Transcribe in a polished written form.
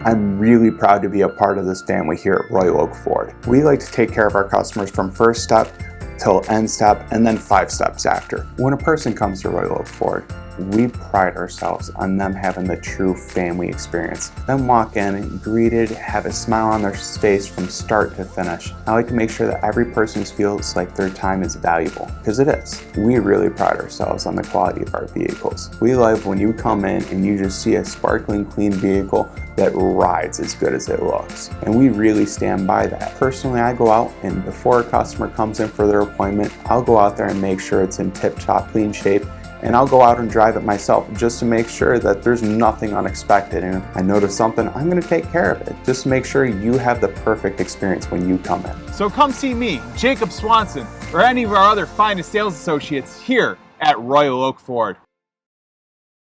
I'm really proud to be a part of this family here at Royal Oak Ford. We like to take care of our customers from first step till end step and then 5 steps after. When a person comes to Royal Oak Ford, we pride ourselves on them having the true family experience. Them walk in, greeted, have a smile on their face from start to finish. I like to make sure that every person feels like their time is valuable, because it is. We really pride ourselves on the quality of our vehicles. We love when you come in and you just see a sparkling clean vehicle that rides as good as it looks. And we really stand by that. Personally, I go out and before a customer comes in for their appointment, I'll go out there and make sure it's in tip-top clean shape. And I'll go out and drive it myself just to make sure that there's nothing unexpected. And if I notice something, I'm gonna take care of it. Just to make sure you have the perfect experience when you come in. So come see me, Jacob Swanson, or any of our other finest sales associates here at Royal Oak Ford.